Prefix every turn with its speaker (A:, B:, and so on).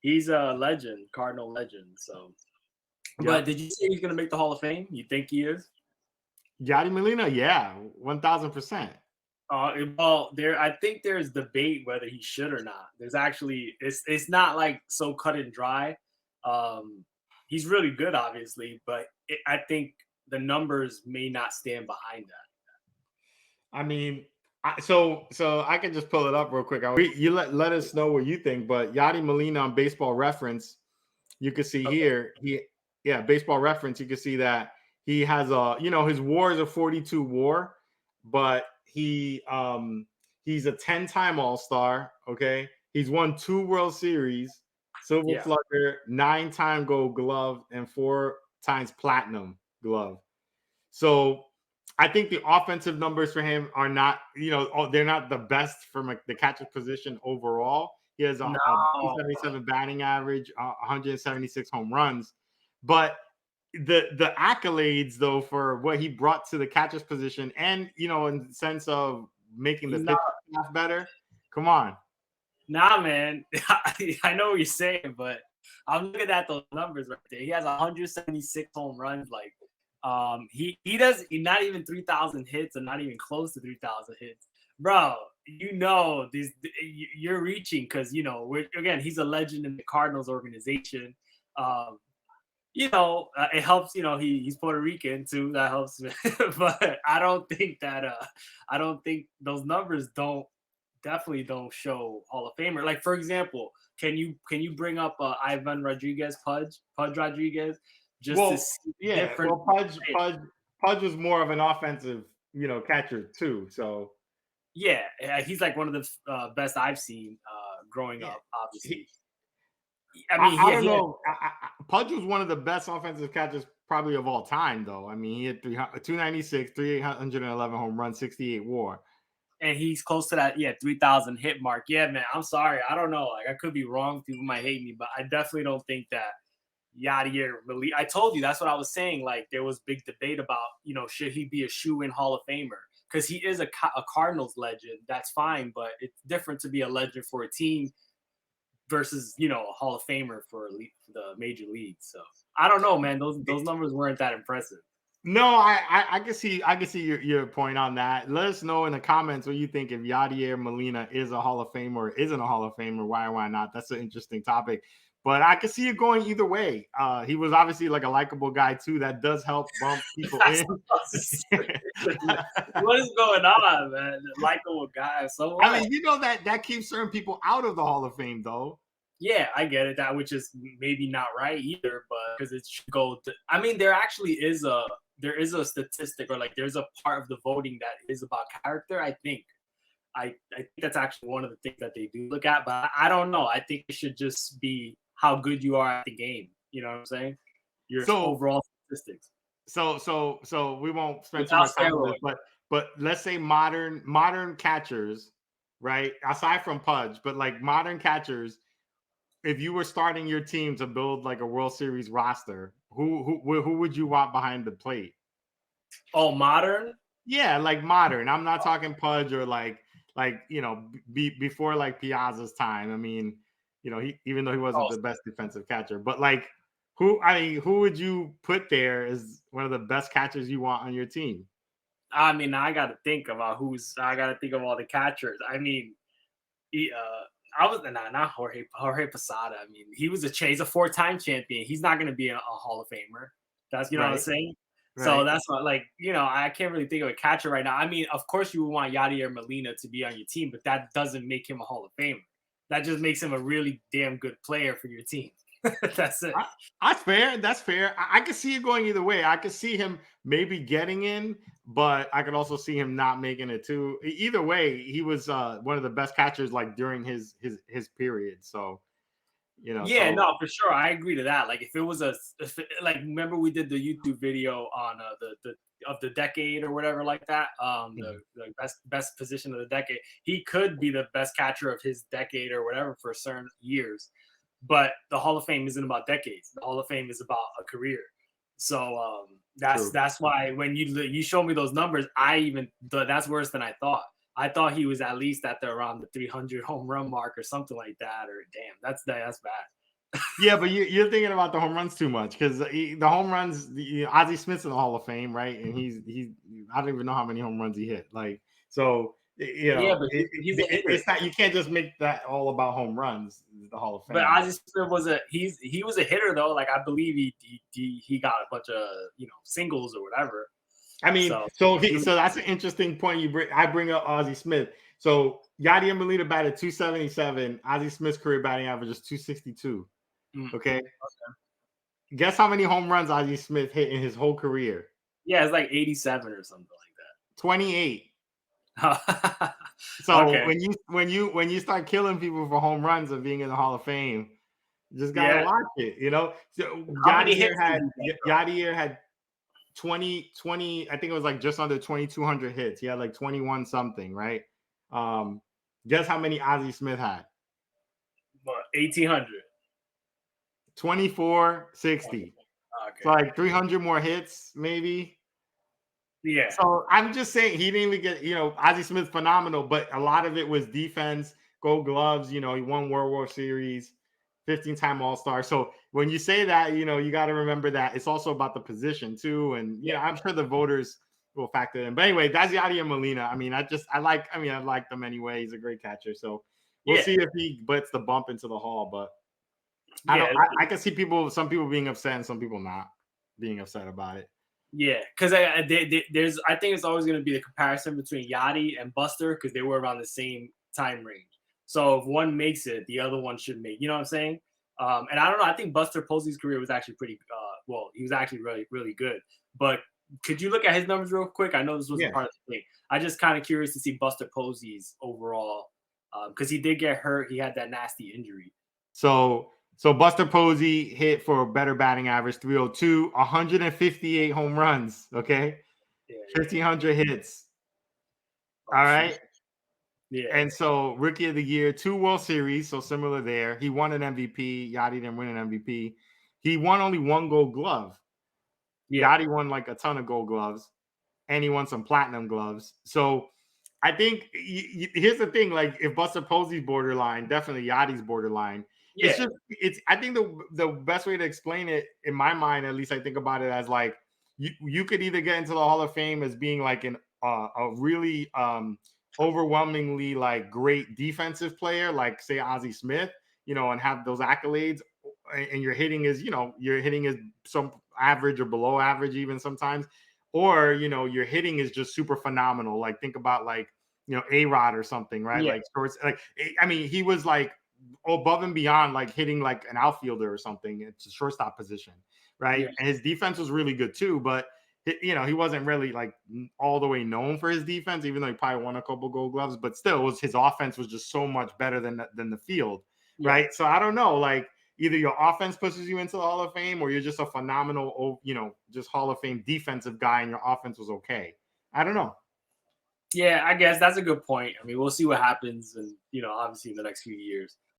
A: He's a legend, Cardinal legend. So, but
B: Yep.
A: did you say he's gonna make the Hall of Fame? You think he is?
B: Yadier Molina, yeah, 1000%.
A: Well, I think there's debate whether he should or not. There's actually it's not like so cut and dry. Um, he's really good, obviously, but I think the numbers may not stand behind that.
B: I mean, so I can just pull it up real quick. You let us know what you think. But Yadi Molina on Baseball Reference, you can see
A: Okay.
B: here. Baseball Reference. You can see that he has his WAR is a 42 WAR, but he's a 10-time All-Star. Okay, he's won 2 World Series, Silver
A: Yeah.
B: Slugger, 9-time Gold Glove, and 4 times Platinum Glove. So I think the offensive numbers for him are not, they're not the best from like the catcher position overall. He has a
A: No.
B: 277 batting average, 176 home runs, but the accolades though for what he brought to the catcher's position, and in the sense of making the
A: He's not.
B: pitch staff better. Come on.
A: Nah, man. I know what you're saying, but I'm looking at those numbers right there. He has 176 home runs. Like, he does not even 3,000 hits, and not even close to 3,000 hits, bro. These you're reaching because he's a legend in the Cardinals organization. Um, it helps. He's Puerto Rican too. That helps, but I don't think those numbers don't definitely don't show Hall of Famer. Like for example, can you bring up Ivan Rodriguez, Pudge Rodriguez, just to
B: Well,
A: see
B: yeah.
A: different?
B: Well, Pudge was more of an offensive, catcher too. So
A: Yeah, he's like one of the best I've seen growing
B: yeah,
A: up.
B: he,
A: Obviously, I mean,
B: I don't
A: he had,
B: know. Pudge was one of the best offensive catchers probably of all time, though. I mean, he had 296, 311 home runs, 68 WAR.
A: and he's close to that 3,000 hit mark. Yeah, man. I'm sorry, I don't know. Like I could be wrong. People might hate me, but I definitely don't think that Yadier Molina. I told you that's what I was saying. Like there was big debate about should he be a shoe-in Hall of Famer because he is a Cardinals legend. That's fine, but it's different to be a legend for a team versus a Hall of Famer for the major league. So I don't know, man. Those numbers weren't that impressive.
B: No, I can see your point on that. Let us know in the comments what you think, if Yadier Molina is a Hall of Famer or isn't a Hall of Famer. Why not? That's an interesting topic. But I can see it going either way. He was obviously like a likable guy too. That does help bump people in.
A: What is going on, man? Likable guy. So what?
B: I mean, that keeps certain people out of the Hall of Fame, though.
A: Yeah, I get it. That which is maybe not right either, but because it should go. I mean, there is a statistic, or like there's a part of the voting that is about character. I think that's actually one of the things that they do look at, but I don't know. I think it should just be how good you are at the game. You know what I'm saying? Your
B: So
A: overall statistics
B: so we won't spend too
A: without
B: much time on this,
A: steroids.
B: but let's say modern catchers, right? Aside from Pudge, but like modern catchers, if you were starting your team to build like a World Series roster, who would you want behind the plate?
A: Oh, modern.
B: Yeah, like modern. I'm not talking Pudge or before like Piazza's time. I mean, even though he wasn't
A: Oh,
B: the best defensive catcher, but like who would you put there as one of the best catchers you want on your team?
A: I mean, I got to think about I got to think of all the catchers. I mean, I was not Jorge Posada. I mean, he's a 4-time champion. He's not going to be a Hall of Famer. That's what I'm
B: Right,
A: saying. So
B: right.
A: that's not like I can't really think of a catcher right now. I mean, of course you would want Yadier Molina to be on your team, but that doesn't make him a Hall of Famer. That just makes him a really damn good player for your team. That's it.
B: That's fair. That's fair. I could see it going either way. I could see him maybe getting in, but I could also see him not making it too. Either way, he was one of the best catchers like during his period. So
A: Yeah,
B: so
A: no, for sure. I agree to that. Like, if it was like, remember we did the YouTube video on the of the decade or whatever like that. The best position of the decade. He could be the best catcher of his decade or whatever for certain years. But the Hall of Fame isn't about decades. The Hall of Fame is about a career. So
B: true.
A: that's why when you show me those numbers, that's worse than I thought. I thought he was at least around the 300 home run mark or something like that. Or damn, that's bad.
B: Yeah, but you're thinking about the home runs too much because the home runs, Ozzie Smith's in the Hall of Fame, right? And he's I don't even know how many home runs he hit. Like, so
A: Yeah, but he's a hitter.
B: it's not, you can't just make that all about home runs. The Hall of
A: But
B: Fame.
A: Ozzie Smith was he was a hitter though. Like I believe he got a bunch of singles or whatever.
B: I mean,
A: So
B: so that's an interesting point you bring. I bring up Ozzie Smith. So Yadier Molina batted 277. Ozzie Smith's career batting average is 262. Okay. Guess how many home runs Ozzie Smith hit in his whole career?
A: yeah, it's like 87 or something
B: 28.
A: like that.
B: So
A: Okay.
B: when you start killing people for home runs and being in the Hall of Fame, you just gotta
A: Yeah.
B: watch it. So
A: How many hits did he get, though?
B: Yadier had 20. I think it was like just under 2,200 hits. He had like 21 something, right? Guess how many Ozzie Smith had?
A: What, 1800?
B: 2460. It's
A: Okay.
B: like 300 more hits, maybe.
A: Yeah.
B: So I'm just saying he didn't even get, Ozzie Smith phenomenal, but a lot of it was defense, Gold Gloves. He won World War Series, 15-time All-Star. So when you say that, you got to remember that it's also about the position too. And I'm sure the voters will factor in. But anyway, that's Yadier Molina. I mean, I like them anyway. He's a great catcher. So we'll see if he gets the bump into the Hall. But I can see some people being upset and some people not being upset about it.
A: Yeah, because I think it's always going to be the comparison between Yachty and Buster because they were around the same time range. So if one makes it, the other one should make. You know what I'm saying? And I don't know. I think Buster Posey's career was actually pretty. Well, he was actually really really good. But could you look at his numbers real quick? I know this wasn't part of the thing. I just kind of curious to see Buster Posey's overall because he did get hurt. He had that nasty injury.
B: So Buster Posey hit for a better batting average, 302, 158 home runs. Okay, 1,500 hits. All right.
A: Yeah.
B: And so Rookie of the Year, 2 World Series, so similar there. He won an MVP. Yachty didn't win an MVP. He won only 1 Gold Glove. Yachty won like a ton of Gold Gloves, and he won some Platinum Gloves. So I think here's the thing: like if Buster Posey's borderline, definitely Yachty's borderline.
A: Yeah.
B: I think the best way to explain it, in my mind, at least I think about it as like you could either get into the Hall of Fame as being like a really overwhelmingly like great defensive player, like say Ozzie Smith, and have those accolades, and your hitting is some average or below average even sometimes, or your hitting is just super phenomenal. Like think about like A-Rod or something, right? Like sports, like I mean, he was like above and beyond like hitting like an outfielder or something. It's a shortstop position, right? And his defense was really good too, but he wasn't really like all the way known for his defense, even though he probably won a couple Gold Gloves. But still, his offense was just so much better than the field, right? So I don't know, like either your offense pushes you into the Hall of Fame, or you're just a phenomenal, just Hall of Fame defensive guy, and your offense was okay. I don't know.
A: Yeah, I guess that's a good point. I mean, we'll see what happens, and obviously in the next few years.